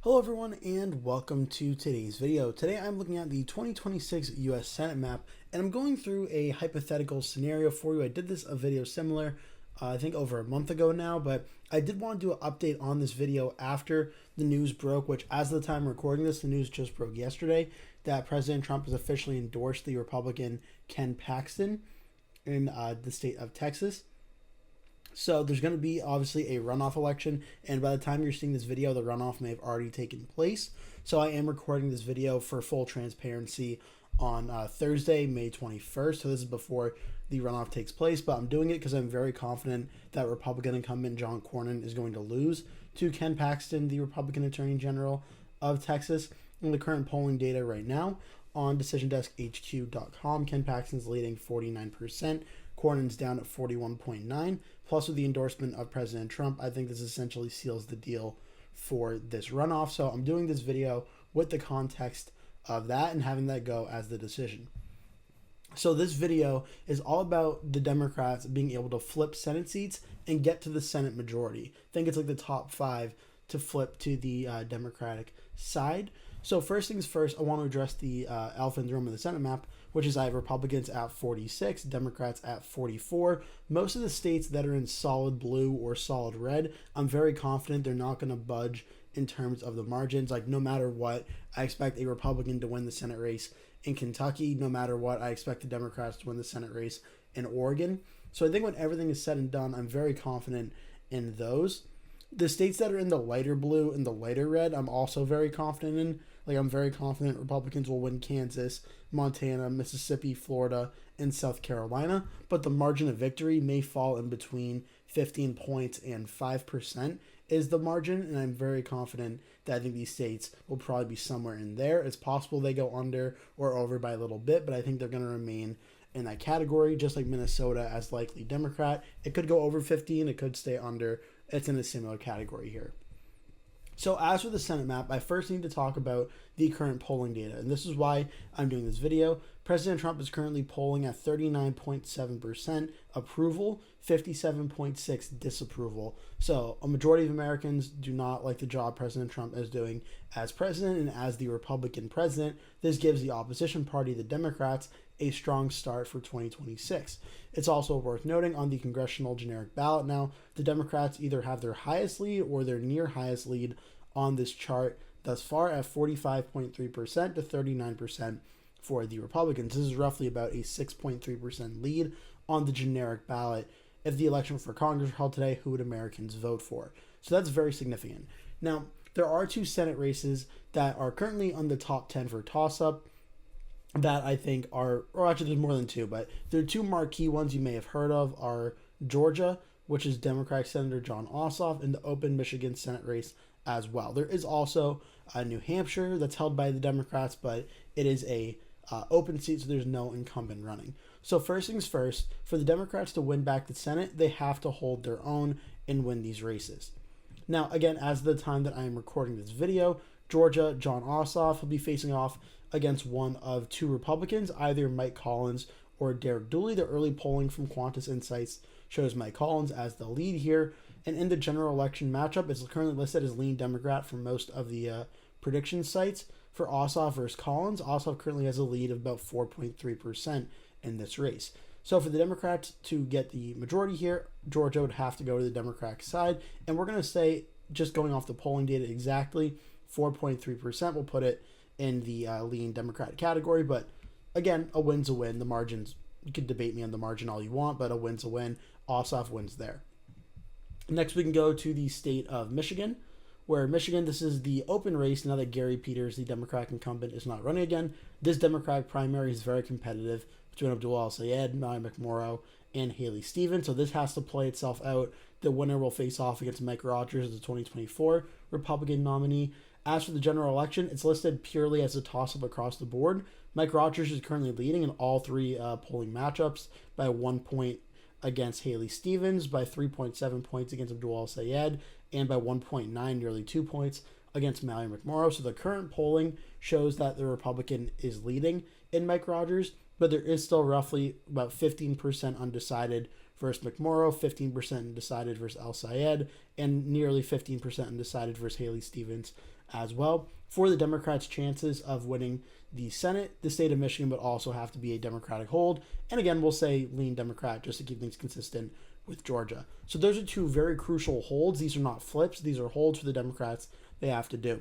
Hello everyone and welcome to today's video. Today I'm looking at the 2026 US Senate map and I'm going through a hypothetical scenario for you. I did a video similar I think over a month ago now, but I did want to do an update on this video after the news broke, which as of the time I'm recording this, the news just broke yesterday that President Trump has officially endorsed the Republican Ken Paxton in the state of Texas. So there's going to be obviously a runoff election, and by the time you're seeing this video, the runoff may have already taken place. So I am recording this video for full transparency on Thursday, May 21st. So this is before the runoff takes place, but I'm doing it because I'm very confident that Republican incumbent John Cornyn is going to lose to Ken Paxton, the Republican Attorney General of Texas. In the current polling data right now on DecisionDeskHQ.com, Ken Paxton's leading 49%. Cornyn's down at 41.9%. Plus, with the endorsement of President Trump, I think this essentially seals the deal for this runoff. So I'm doing this video with the context of that and having that go as the decision. So this video is all about the Democrats being able to flip Senate seats and get to the Senate majority. I think it's like the top 5 to flip to the Democratic side. So first things first, I want to address the elephant in the room of the Senate map, which is I have Republicans at 46, Democrats at 44. Most of the states that are in solid blue or solid red, I'm very confident they're not going to budge in terms of the margins. Like no matter what, I expect a Republican to win the Senate race in Kentucky. No matter what, I expect the Democrats to win the Senate race in Oregon. So I think when everything is said and done, I'm very confident in those. The states that are in the lighter blue and the lighter red, I'm also very confident in. Like I'm very confident Republicans will win Kansas, Montana, Mississippi, Florida, and South Carolina. But the margin of victory may fall in between 15 points and 5% is the margin. And I'm very confident that I think these states will probably be somewhere in there. It's possible they go under or over by a little bit, but I think they're going to remain in that category, just like Minnesota as likely Democrat. It could go over 15, it could stay under. It's in a similar category here. So as for the Senate map, I first need to talk about the current polling data, and this is why I'm doing this video. President Trump is currently polling at 39.7% approval, 57.6% disapproval. So a majority of Americans do not like the job President Trump is doing as president, and as the Republican president, this gives the opposition party, the Democrats, a strong start for 2026. It's also worth noting on the congressional generic ballot now, the Democrats either have their highest lead or their near highest lead on this chart thus far at 45.3% to 39% for the Republicans. This is roughly about a 6.3% lead on the generic ballot. If the election for Congress were held today, who would Americans vote for? So that's very significant. Now, there are 2 Senate races that are currently on the top 10 for toss-up that I think are, or actually there's more than 2, but there are 2 marquee ones you may have heard of are Georgia, which is Democratic Senator Jon Ossoff, and the open Michigan Senate race as well. There is also New Hampshire that's held by the Democrats, but it is a open seat, so there's no incumbent running. So first things first, for the Democrats to win back the Senate, they have to hold their own and win these races. Now, again, as of the time that I am recording this video, Georgia, Jon Ossoff will be facing off against one of 2 Republicans, either Mike Collins or Derek Dooley. The early polling from Qantas Insights shows Mike Collins as the lead here. And in the general election matchup, it's currently listed as lean Democrat for most of the prediction sites. For Ossoff versus Collins, Ossoff currently has a lead of about 4.3% in this race. So for the Democrats to get the majority here, Georgia would have to go to the Democratic side. And we're going to say, just going off the polling data exactly, 4.3% will put it in the lean Democratic category. But again, a win's a win. The margins, you could debate me on the margin all you want, but a win's a win. Ossoff wins there. Next, we can go to the state of Michigan, where Michigan, this is the open race now that Gary Peters, the Democratic incumbent, is not running again. This Democratic primary is very competitive between Abdul El-Sayed, Mallory McMorrow, and Haley Stevens. So this has to play itself out. The winner will face off against Mike Rogers, the 2024 Republican nominee. As for the general election, it's listed purely as a toss-up across the board. Mike Rogers is currently leading in all 3 polling matchups by 1 point against Haley Stevens, by 3.7 points against Abdul El-Sayed, and by 1.9, nearly 2 points, against Mallory McMorrow. So the current polling shows that the Republican is leading in Mike Rogers, but there is still roughly about 15% undecided versus McMorrow, 15% undecided versus El-Sayed, and nearly 15% undecided versus Haley Stevens as well. For the Democrats' chances of winning the Senate, the state of Michigan would also have to be a Democratic hold. And again, we'll say lean Democrat just to keep things consistent with Georgia. So those are two very crucial holds. These are not flips. These are holds for the Democrats they have to do.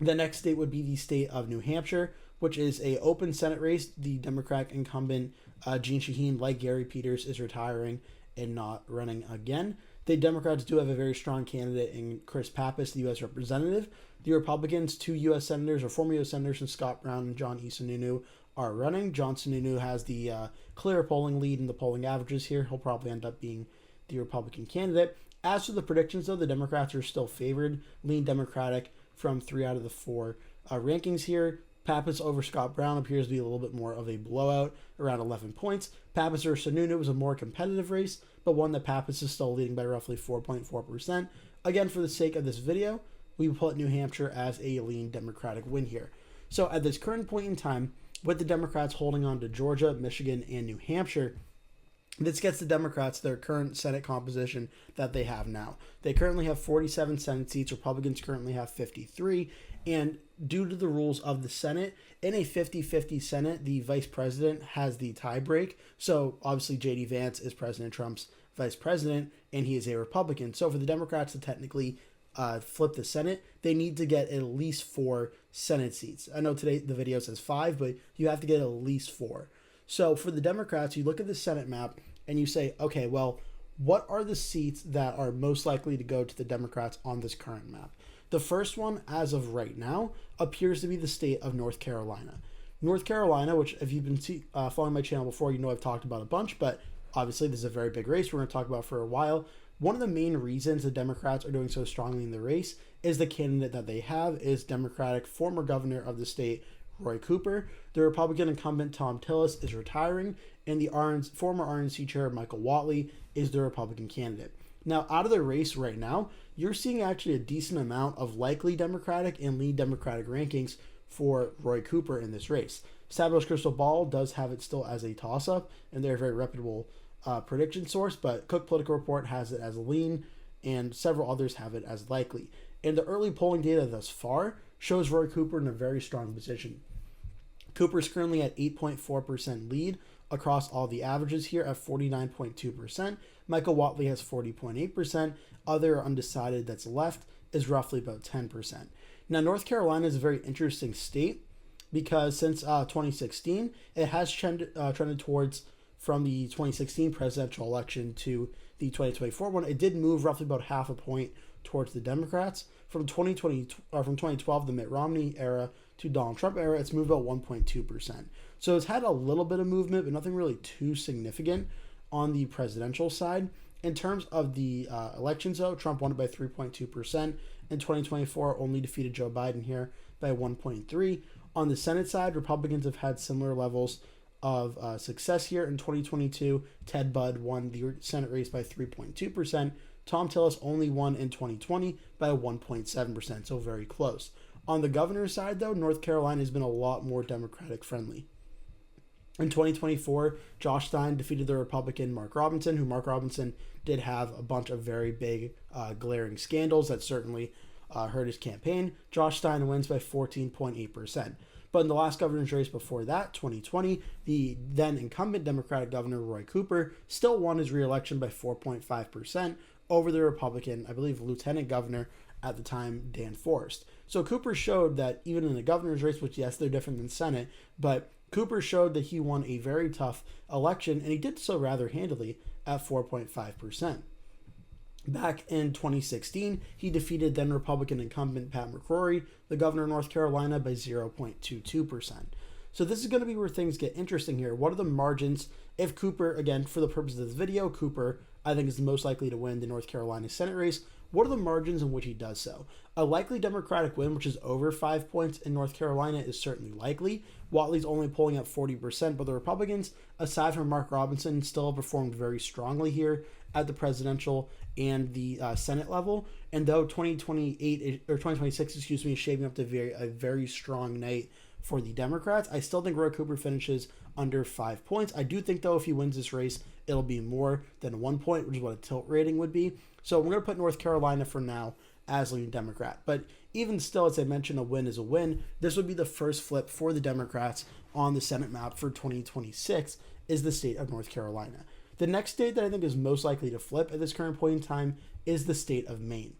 The next state would be the state of New Hampshire, which is a open Senate race. The Democratic incumbent, Gene Shaheen, like Gary Peters, is retiring and not running again. The Democrats do have a very strong candidate in Chris Pappas, the U.S. representative. The Republicans, two U.S. senators or former U.S. senators, and Scott Brown and John E. Sununu are running. John Sununu has the clear polling lead in the polling averages here. He'll probably end up being the Republican candidate. As for the predictions, though, the Democrats are still favored, lean Democratic from 3 out of the 4 rankings here. Pappas over Scott Brown appears to be a little bit more of a blowout, around 11 points. Pappas or Sununu was a more competitive race, but one that Pappas is still leading by roughly 4.4%. Again, for the sake of this video, we put New Hampshire as a lean Democratic win here. So at this current point in time, with the Democrats holding on to Georgia, Michigan, and New Hampshire, this gets the Democrats their current Senate composition that they have now. They currently have 47 Senate seats. Republicans currently have 53. And due to the rules of the Senate, in a 50-50 Senate, the vice president has the tie break. So obviously J.D. Vance is President Trump's vice president, and he is a Republican. So for the Democrats to technically flip the Senate, they need to get at least 4 Senate seats. I know today the video says 5, but you have to get at least 4. So for the Democrats, you look at the Senate map and you say, okay, well, what are the seats that are most likely to go to the Democrats on this current map? The first one, as of right now, appears to be the state of North Carolina. North Carolina, which if you've been following my channel before, you know I've talked about a bunch, but obviously this is a very big race we're going to talk about for a while. One of the main reasons the Democrats are doing so strongly in the race is the candidate that they have is Democratic former governor of the state, Roy Cooper. The Republican incumbent, Tom Tillis, is retiring, and the former RNC chair, Michael Whatley, is the Republican candidate. Now, out of the race right now, you're seeing actually a decent amount of likely Democratic and lean Democratic rankings for Roy Cooper in this race. Established Crystal Ball does have it still as a toss-up, and they're a very reputable prediction source, but Cook Political Report has it as lean, and several others have it as likely. And the early polling data thus far shows Roy Cooper in a very strong position. Cooper is currently at 8.4% lead across all the averages here at 49.2%. Michael Whatley has 40.8%. Other undecided that's left is roughly about 10%. Now, North Carolina is a very interesting state because since 2016, it has trended towards from the 2016 presidential election to the 2024 one. It did move roughly about half a point towards the Democrats. From 2012, the Mitt Romney era to Donald Trump era, it's moved about 1.2%. So it's had a little bit of movement, but nothing really too significant on the presidential side. In terms of the elections, though, Trump won it by 3.2%. In 2024, only defeated Joe Biden here by 1.3%. On the Senate side, Republicans have had similar levels of success here. In 2022, Ted Budd won the Senate race by 3.2%. Tom Tillis only won in 2020 by 1.7%, so very close. On the governor's side, though, North Carolina has been a lot more Democratic friendly. In 2024, Josh Stein defeated the Republican Mark Robinson, who Mark Robinson did have a bunch of very big glaring scandals that certainly hurt his campaign. Josh Stein wins by 14.8%. But in the last governor's race before that, 2020, the then incumbent Democratic governor, Roy Cooper, still won his re-election by 4.5% over the Republican, I believe, lieutenant governor at the time, Dan Forest. So Cooper showed that even in the governor's race, which, yes, they're different than Senate, but Cooper showed that he won a very tough election, and he did so rather handily at 4.5%. Back in 2016, he defeated then Republican incumbent Pat McCrory, the governor of North Carolina, by 0.22%. So this is going to be where things get interesting here. What are the margins if Cooper, again, for the purpose of this video, Cooper, I think, is the most likely to win the North Carolina Senate race? What are the margins in which he does so? A likely Democratic win, which is over 5 points in North Carolina, is certainly likely. Whatley's only polling at 40%, but the Republicans, aside from Mark Robinson, still performed very strongly here at the presidential and the Senate level. And though 2026, is shaping up to a very strong night for the Democrats, I still think Roy Cooper finishes under 5 points. I do think, though, if he wins this race, it'll be more than 1 point, which is what a tilt rating would be. So we're going to put North Carolina for now as leading Democrat. But even still, as I mentioned, a win is a win. This would be the first flip for the Democrats on the Senate map for 2026 is the state of North Carolina. The next state that I think is most likely to flip at this current point in time is the state of Maine.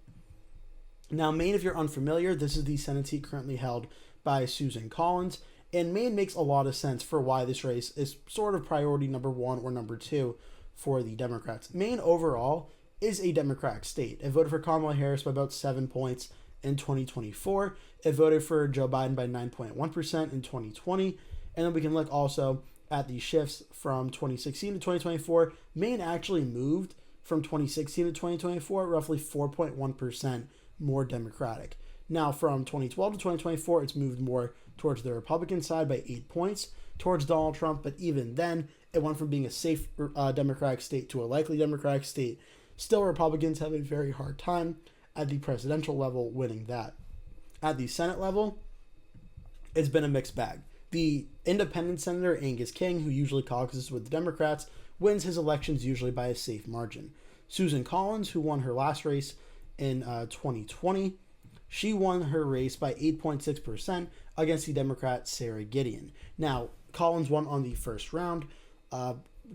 Now, Maine, if you're unfamiliar, this is the Senate seat currently held by Susan Collins, and Maine makes a lot of sense for why this race is sort of priority number 1 or number 2 for the Democrats. Maine overall is a Democratic state. It voted for Kamala Harris by about 7 points in 2024. It voted for Joe Biden by 9.1% in 2020. And then we can look also at the shifts from 2016 to 2024. Maine actually moved from 2016 to 2024 roughly 4.1% more Democratic. Now, from 2012 to 2024, it's moved more towards the Republican side by 8 points towards Donald Trump. But even then, it went from being a safe Democratic state to a likely Democratic state. Still, Republicans have a very hard time at the presidential level winning that. At the Senate level, it's been a mixed bag. The independent Senator Angus King, who usually caucuses with the Democrats, wins his elections usually by a safe margin. Susan Collins, who won her last race in 2020, she won her race by 8.6% against the Democrat Sarah Gideon. Now, Collins won on the first round,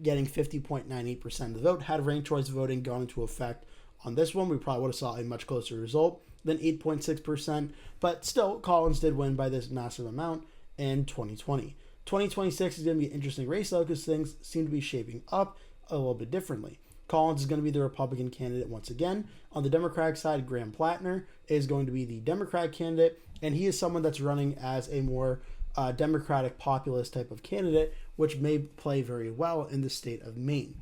getting 50.98% of the vote. Had ranked choice voting gone into effect on this one, we probably would have saw a much closer result than 8.6%, but still, Collins did win by this massive amount in 2020. 2026 is going to be an interesting race, though, because things seem to be shaping up a little bit differently. Collins is going to be the Republican candidate once again. On the Democratic side, Graham Plattner is going to be the Democrat candidate, and he is someone that's running as a more Democratic populist type of candidate, which may play very well in the state of Maine.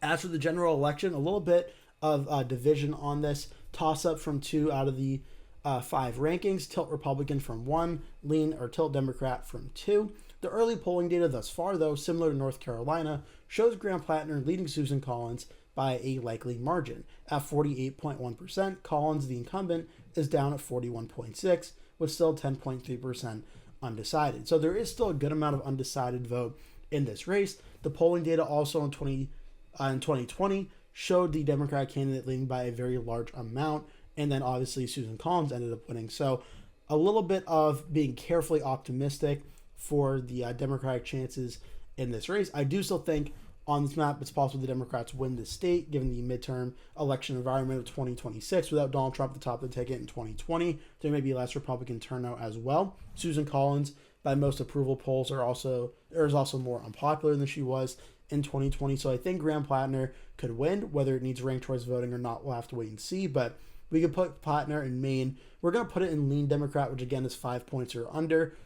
As for the general election, a little bit of division on this. Toss-up from 2 out of the 5 rankings. Tilt Republican from 1, lean or tilt Democrat from 2. The early polling data thus far, though, similar to North Carolina, shows Graham Plattner leading Susan Collins by a likely margin. At 48.1%, Collins, the incumbent, is down at 41.6%, with still 10.3% undecided. So there is still a good amount of undecided vote in this race. The polling data also in 2020 showed the Democratic candidate leading by a very large amount, and then obviously Susan Collins ended up winning. So a little bit of being carefully optimistic for the Democratic chances in this race. I do still think on this map it's possible the Democrats win the state given the midterm election environment of 2026. Without Donald Trump at the top of the ticket in 2020, there may be less Republican turnout as well. Susan Collins, by most approval polls, is also more unpopular than she was in 2020. So I think Graham Plattner could win. Whether it needs ranked choice voting or not, we'll have to wait and see. But we could put Plattner in Maine. We're going to put it in lean Democrat, which again is 5 points or under.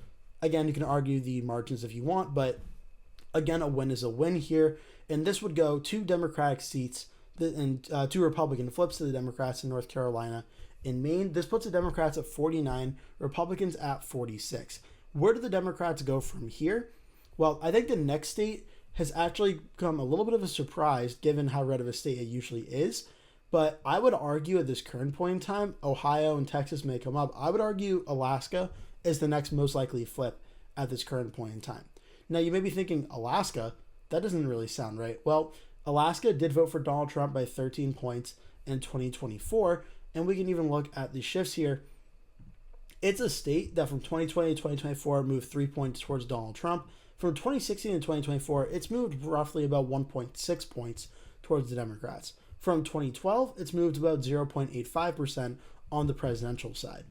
Again, you can argue the margins if you want, but again, a win is a win here. And this would go 2 Democratic seats and 2 Republican flips to the Democrats in North Carolina. In Maine, this puts the Democrats at 49, Republicans at 46. Where do the Democrats go from here? Well, I think the next state has actually become a little bit of a surprise given how red of a state it usually is. But I would argue at this current point in time, Ohio and Texas may come up. I would argue Alaska is the next most likely flip at this current point in time. Now, you may be thinking, Alaska? That doesn't really sound right. Well, Alaska did vote for Donald Trump by 13 points in 2024, and we can even look at the shifts here. It's a state that from 2020 to 2024 moved 3 points towards Donald Trump. From 2016 to 2024, it's moved roughly about 1.6 points towards the Democrats. From 2012, it's moved about 0.85% on the presidential side.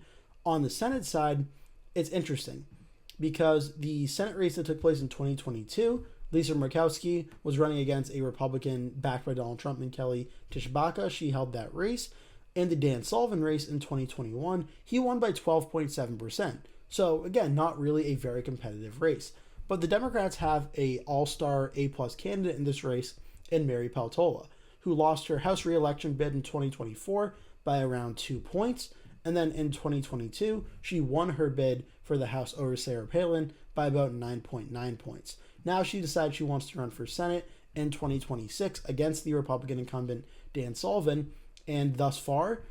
On the Senate side, it's interesting because the Senate race that took place in 2022, Lisa Murkowski was running against a Republican backed by Donald Trump and Kelly Tshibaka. She held that race. In the Dan Sullivan race in 2021, he won by 12.7%. So again, not really a very competitive race. But the Democrats have a all-star A-plus candidate in this race in Mary Peltola, who lost her House re-election bid in 2024 by around 2 points. And then in 2022, she won her bid for the House over Sarah Palin by about 9.9 points. Now she decides she wants to run for Senate in 2026 against the Republican incumbent Dan Sullivan. And thus far,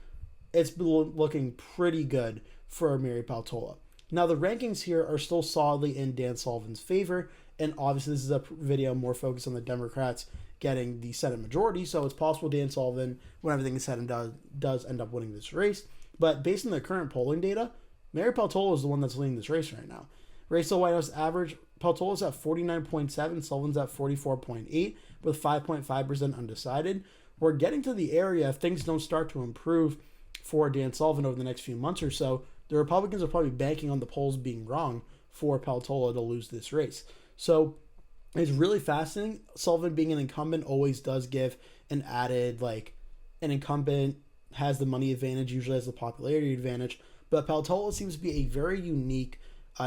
it's been looking pretty good for Mary Peltola. Now, the rankings here are still solidly in Dan Sullivan's favor. And obviously, this is a video more focused on the Democrats getting the Senate majority. So it's possible Dan Sullivan, when everything is said and does end up winning this race. But based on the current polling data, Mary Peltola is the one that's leading this race right now. Race to the White House average, Peltola's at 49.7, Sullivan's at 44.8, with 5.5% undecided. We're getting to the area, if things don't start to improve for Dan Sullivan over the next few months or so, the Republicans are probably banking on the polls being wrong for Peltola to lose this race. So it's really fascinating. Sullivan being an incumbent always does give an added, an incumbent has the money advantage, usually has the popularity advantage. But Peltola seems to be a very unique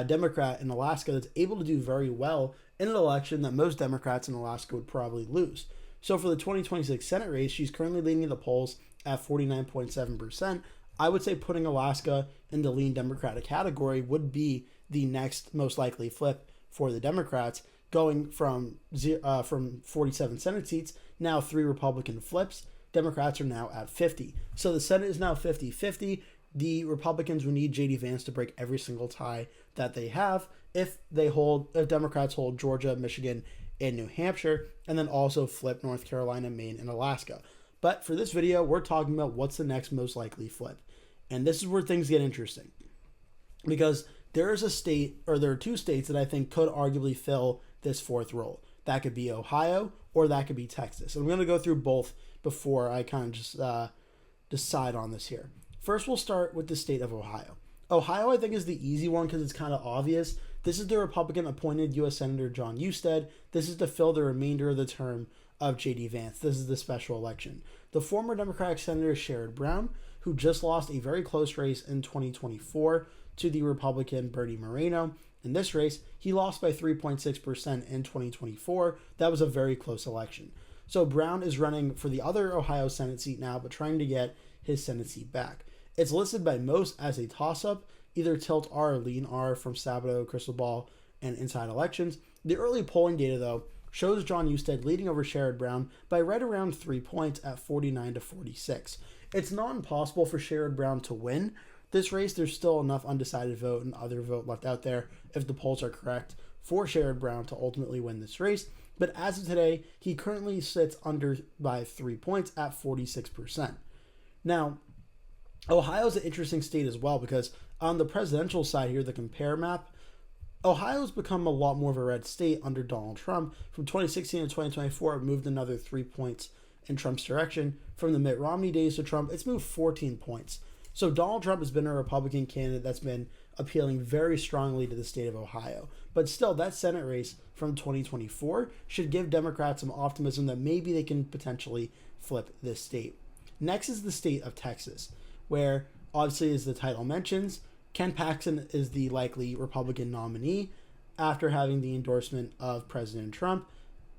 Democrat in Alaska that's able to do very well in an election that most Democrats in Alaska would probably lose. So for the 2026 Senate race, she's currently leading the polls at 49.7%. I would say putting Alaska in the lean Democratic category would be the next most likely flip for the Democrats, going from 47 Senate seats, now 3 Republican flips. Democrats are now at 50. So the Senate is now 50-50. The Republicans would need J.D. Vance to break every single tie that they have if Democrats hold Georgia, Michigan, and New Hampshire, and then also flip North Carolina, Maine, and Alaska. But for this video, we're talking about what's the next most likely flip. And this is where things get interesting. Because there are 2 states that I think could arguably fill this 4th role. That could be Ohio or that could be Texas. And I'm going to go through both before I kind of just decide on this here. First, we'll start with the state of Ohio. Ohio, I think, is the easy one because it's kind of obvious. This is the Republican-appointed U.S. Senator John Husted. This is to fill the remainder of the term of J.D. Vance. This is the special election. The former Democratic Senator Sherrod Brown, who just lost a very close race in 2024 to the Republican Bernie Moreno. In this race, he lost by 3.6% in 2024. That was a very close election. So Brown is running for the other Ohio Senate seat now, but trying to get his Senate seat back. It's listed by most as a toss-up, either tilt R or lean R from Sabato, Crystal Ball, and Inside Elections. The early polling data, though, shows John Husted leading over Sherrod Brown by right around 3 points at 49-46. It's not impossible for Sherrod Brown to win this race. There's still enough undecided vote and other vote left out there, if the polls are correct, for Sherrod Brown to ultimately win this race. But as of today, he currently sits under by 3 points at 46%. Now, Ohio's an interesting state as well because on the presidential side here, the compare map, Ohio's become a lot more of a red state under Donald Trump. From 2016 to 2024, it moved another 3 points in Trump's direction. From the Mitt Romney days to Trump, it's moved 14 points. So Donald Trump has been a Republican candidate that's been appealing very strongly to the state of Ohio. But still, that Senate race from 2024 should give Democrats some optimism that maybe they can potentially flip this state. Next is the state of Texas, where obviously, as the title mentions, Ken Paxton is the likely Republican nominee after having the endorsement of President Trump.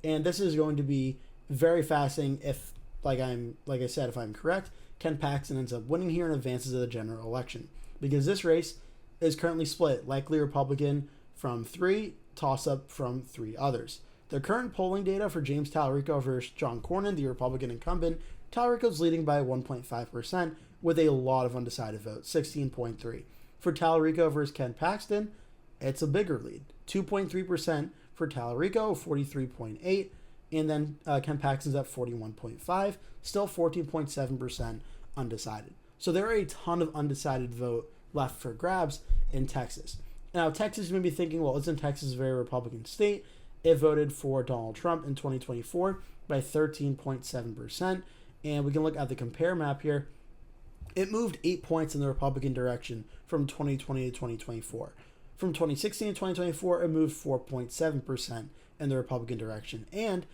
And this is going to be very fascinating if, like I said, if I'm correct, Ken Paxton ends up winning here and advances to the general election. Because this race is currently split, likely Republican from 3, toss-up from 3 others. The current polling data for James Talarico versus John Cornyn, the Republican incumbent, Talarico's leading by 1.5% with a lot of undecided votes, 16.3. For Talarico versus Ken Paxton, it's a bigger lead, 2.3% for Talarico, 43.8, and then Ken Paxton's at 41.5, still 14.7% undecided. So there are a ton of undecided vote left for grabs in Texas. Now, Texas, you may be thinking, well, isn't Texas a very Republican state? It voted for Donald Trump in 2024 by 13.7%. And we can look at the compare map here. It moved 8 points in the Republican direction from 2020 to 2024. From 2016 to 2024, it moved 4.7% in the Republican direction. And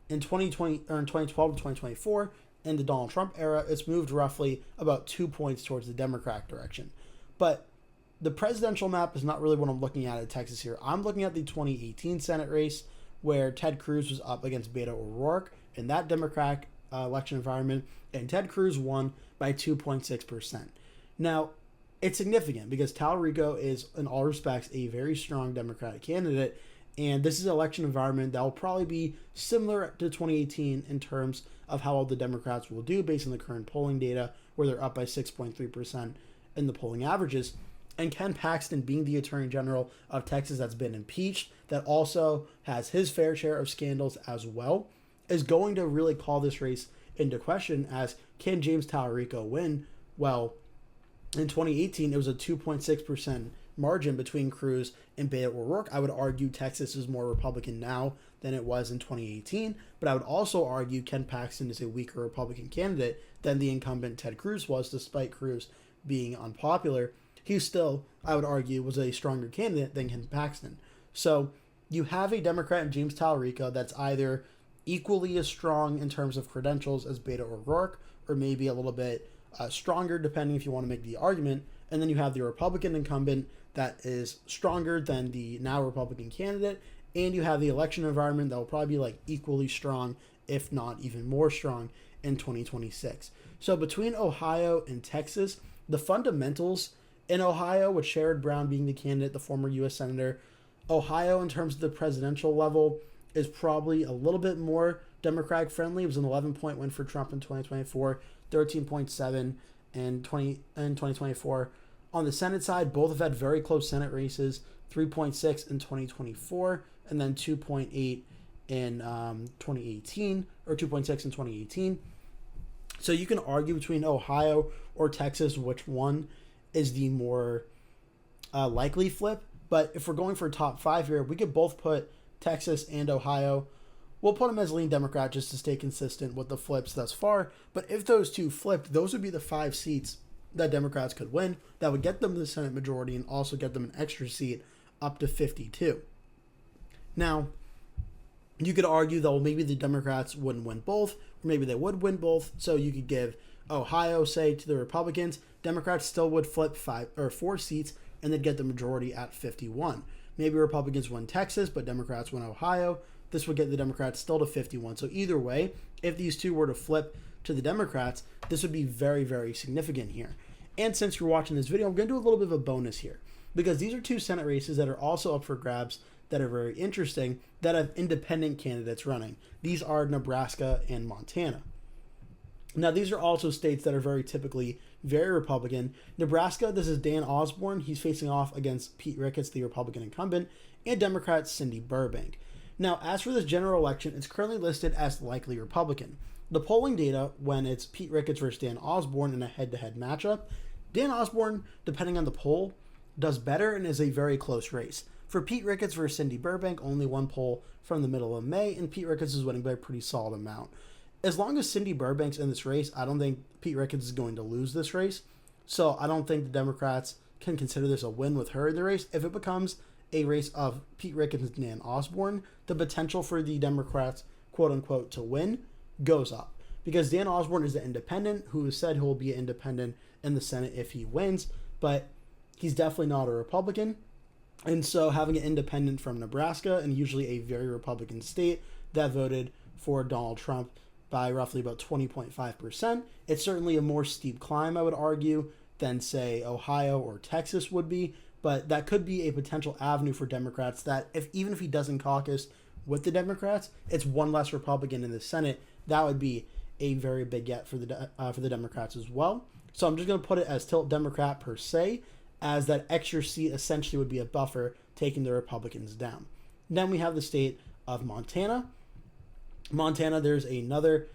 in 2012 to 2024, in the Donald Trump era, it's moved roughly about 2 points towards the Democratic direction. But the presidential map is not really what I'm looking at Texas here. I'm looking at the 2018 Senate race where Ted Cruz was up against Beto O'Rourke in that Democratic election environment, and Ted Cruz won by 2.6%. Now, it's significant because Talarico is, in all respects, a very strong Democratic candidate, and this is an election environment that will probably be similar to 2018 in terms of how all the Democrats will do based on the current polling data, where they're up by 6.3% in the polling averages. And Ken Paxton, being the Attorney General of Texas that's been impeached, that also has his fair share of scandals as well, is going to really call this race into question as can James Tallarico win? Well, in 2018, it was a 2.6% margin between Cruz and Beto O'Rourke. I would argue Texas is more Republican now than it was in 2018, but I would also argue Ken Paxton is a weaker Republican candidate than the incumbent Ted Cruz was, despite Cruz being unpopular. He still, I would argue, was a stronger candidate than Ken Paxton. So you have a Democrat in James Tallarico that's either equally as strong in terms of credentials as Beto O'Rourke, or maybe a little bit stronger, depending if you want to make the argument. And then you have the Republican incumbent that is stronger than the now Republican candidate. And you have the election environment that will probably be like equally strong, if not even more strong, in 2026. So between Ohio and Texas, the fundamentals in Ohio, with Sherrod Brown being the candidate, the former U.S. Senator, Ohio in terms of the presidential level is probably a little bit more Democratic friendly. It was an 11-point win for Trump in 2024, 13.7 in 2024. On the Senate side, both have had very close Senate races, 3.6 in 2024, and then 2.8 in 2018, or 2.6 in 2018. So you can argue between Ohio or Texas which one is the more likely flip. But if we're going for top five here, we could both put Texas and Ohio. We'll put them as lean Democrat just to stay consistent with the flips thus far. But if those two flipped, those would be the 5 seats that Democrats could win. That would get them the Senate majority and also get them an extra seat up to 52. Now, you could argue, though, maybe the Democrats wouldn't win both, or maybe they would win both. So you could give Ohio, say, to the Republicans. Democrats still would flip 5 or 4 seats, and they'd get the majority at 51. Maybe Republicans win Texas, but Democrats win Ohio. This would get the Democrats still to 51. So either way, if these two were to flip to the Democrats, this would be very, very significant here. And since you're watching this video, I'm going to do a little bit of a bonus here, because these are 2 Senate races that are also up for grabs that are very interesting, that have independent candidates running. These are Nebraska and Montana. Now, these are also states that are very typically very Republican. Nebraska, this is Dan Osborne. He's facing off against Pete Ricketts, the Republican incumbent, and Democrat Cindy Burbank. Now, as for this general election, it's currently listed as likely Republican. The polling data, when it's Pete Ricketts versus Dan Osborne in a head-to-head matchup, Dan Osborne, depending on the poll, does better and is a very close race. For Pete Ricketts versus Cindy Burbank, only one poll from the middle of May, and Pete Ricketts is winning by a pretty solid amount. As long as Cindy Burbank's in this race, I don't think Pete Ricketts is going to lose this race. So I don't think the Democrats can consider this a win with her in the race. If it becomes a race of Pete Ricketts and Dan Osborne, the potential for the Democrats, quote-unquote, to win goes up. Because Dan Osborne is the independent who has said he will be an independent in the Senate if he wins, but he's definitely not a Republican. And so having an independent from Nebraska, and usually a very Republican state that voted for Donald Trump by roughly about 20.5%, it's certainly a more steep climb, I would argue, than, say, Ohio or Texas would be. But that could be a potential avenue for Democrats that, even if he doesn't caucus with the Democrats, it's one less Republican in the Senate. That would be a very big get for the Democrats as well. So I'm just going to put it as tilt Democrat per se, as that extra seat essentially would be a buffer taking the Republicans down. Then we have the state of Montana. Montana, there's another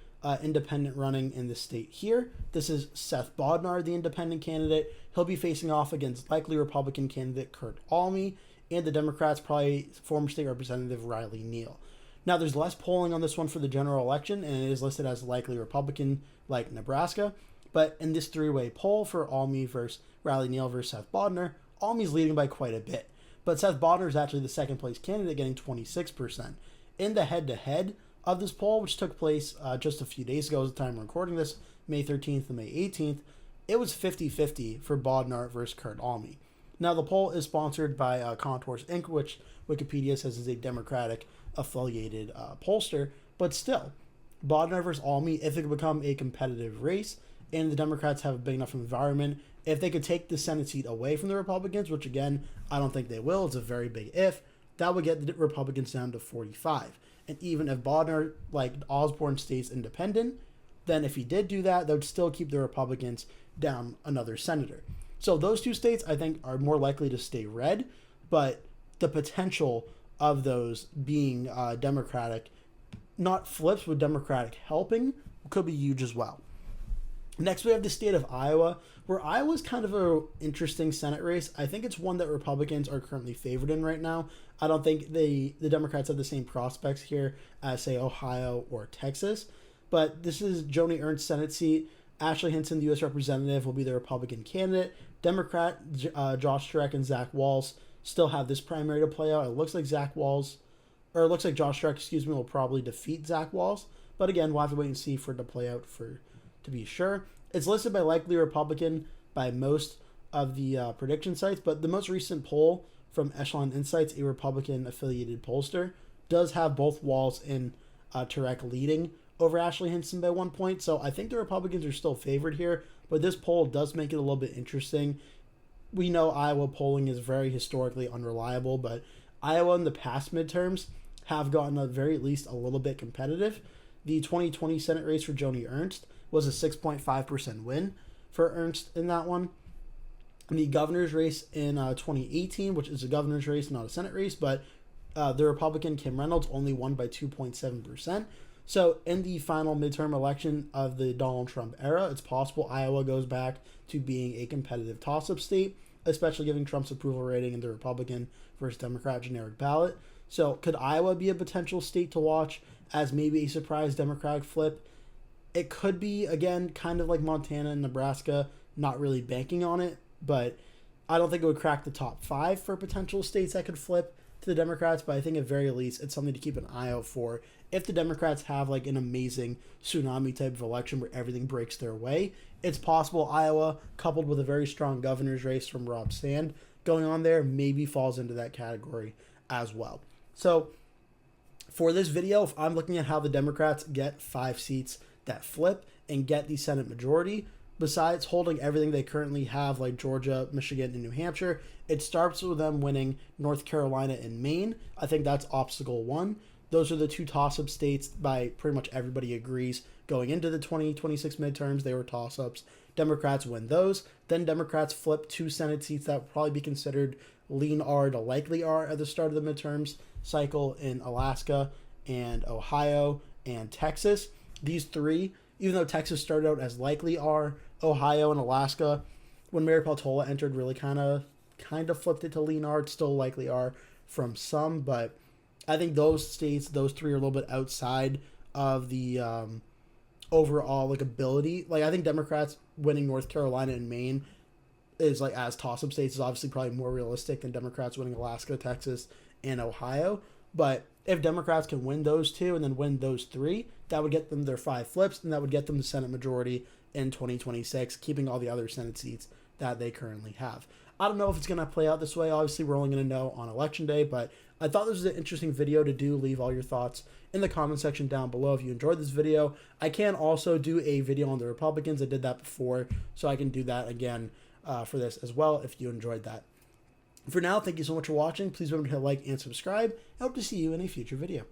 independent running in the state here. This is Seth Bodnar, the independent candidate. He'll be facing off against likely Republican candidate Kurt Alme, and the Democrats probably former state representative Riley Neal. Now, there's less polling on this one for the general election, and it is listed as likely Republican like Nebraska. But in this 3-way poll for Alme versus Riley Neal versus Seth Bodnar, Alme's leading by quite a bit. But Seth Bodnar is actually the second place candidate, getting 26%. In the head-to-head of this poll, which took place just a few days ago at the time we're recording this, May 13th and May 18th, it was 50-50 for Bodnar versus Kurt Alme. Now, the poll is sponsored by Contours Inc., which Wikipedia says is a Democratic-affiliated pollster, but still, Bodnar versus Alme, if it could become a competitive race, and the Democrats have a big enough environment, if they could take the Senate seat away from the Republicans, which again, I don't think they will, it's a very big if, that would get the Republicans down to 45. And even if Bodnar, like Osborne, stays independent, then if he did do that, that would still keep the Republicans down another senator. So those two states, I think, are more likely to stay red, but the potential of those being Democratic not flips with Democratic helping, could be huge as well. Next, we have the state of Iowa, where Iowa's kind of an interesting Senate race. I think it's one that Republicans are currently favored in right now. I don't think the Democrats have the same prospects here as, say, Ohio or Texas. But this is Joni Ernst's Senate seat. Ashley Hinson, the U.S. Representative, will be the Republican candidate. Democrat Josh Streck and Zach Walz still have this primary to play out. It looks like Josh Streck, will probably defeat Zach Walz. But again, we'll have to wait and see for it to play out to be sure. It's listed by likely Republican by most of the prediction sites, but the most recent poll from Echelon Insights, a Republican-affiliated pollster, does have both Walz and Turek leading over Ashley Hinson by 1 point. So I think the Republicans are still favored here, but this poll does make it a little bit interesting. We know Iowa polling is very historically unreliable, but Iowa in the past midterms have gotten at very least a little bit competitive. The 2020 Senate race for Joni Ernst was a 6.5% win for Ernst in that one. The governor's race in 2018, which is a governor's race, not a Senate race, but the Republican Kim Reynolds only won by 2.7%. So in the final midterm election of the Donald Trump era, it's possible Iowa goes back to being a competitive toss-up state, especially given Trump's approval rating in the Republican versus Democrat generic ballot. So could Iowa be a potential state to watch as maybe a surprise Democratic flip? It could be, again, kind of like Montana and Nebraska, not really banking on it, but I don't think it would crack the top 5 for potential states that could flip to the Democrats, but I think at very least it's something to keep an eye out for. If the Democrats have like an amazing tsunami type of election where everything breaks their way, it's possible Iowa, coupled with a very strong governor's race from Rob Sand going on there, maybe falls into that category as well. So for this video, if I'm looking at how the Democrats get 5 seats that flip and get the Senate majority, besides holding everything they currently have, like Georgia, Michigan, and New Hampshire, it starts with them winning North Carolina and Maine. I think that's obstacle 1. Those are the 2 toss-up states by pretty much everybody agrees. Going into the 2026 midterms, they were toss-ups. Democrats win those. Then Democrats flip 2 Senate seats that would probably be considered lean R to likely R at the start of the midterms cycle in Alaska and Ohio and Texas. These 3, even though Texas started out as likely R, Ohio and Alaska, when Mary Peltola entered, really kind of flipped it to lean R. It's still likely R from some, but I think those states, those 3 are a little bit outside of the overall like ability. Like I think Democrats winning North Carolina and Maine is like as toss-up states is obviously probably more realistic than Democrats winning Alaska, Texas, and Ohio. But if Democrats can win those 2 and then win those 3, that would get them their 5 flips, and that would get them the Senate majority in 2026, keeping all the other Senate seats that they currently have. I don't know if it's going to play out this way. Obviously, we're only going to know on Election Day, but I thought this was an interesting video to do. Leave all your thoughts in the comment section down below if you enjoyed this video. I can also do a video on the Republicans. I did that before, so I can do that again for this as well if you enjoyed that. For now, thank you so much for watching. Please remember to hit like and subscribe. I hope to see you in a future video.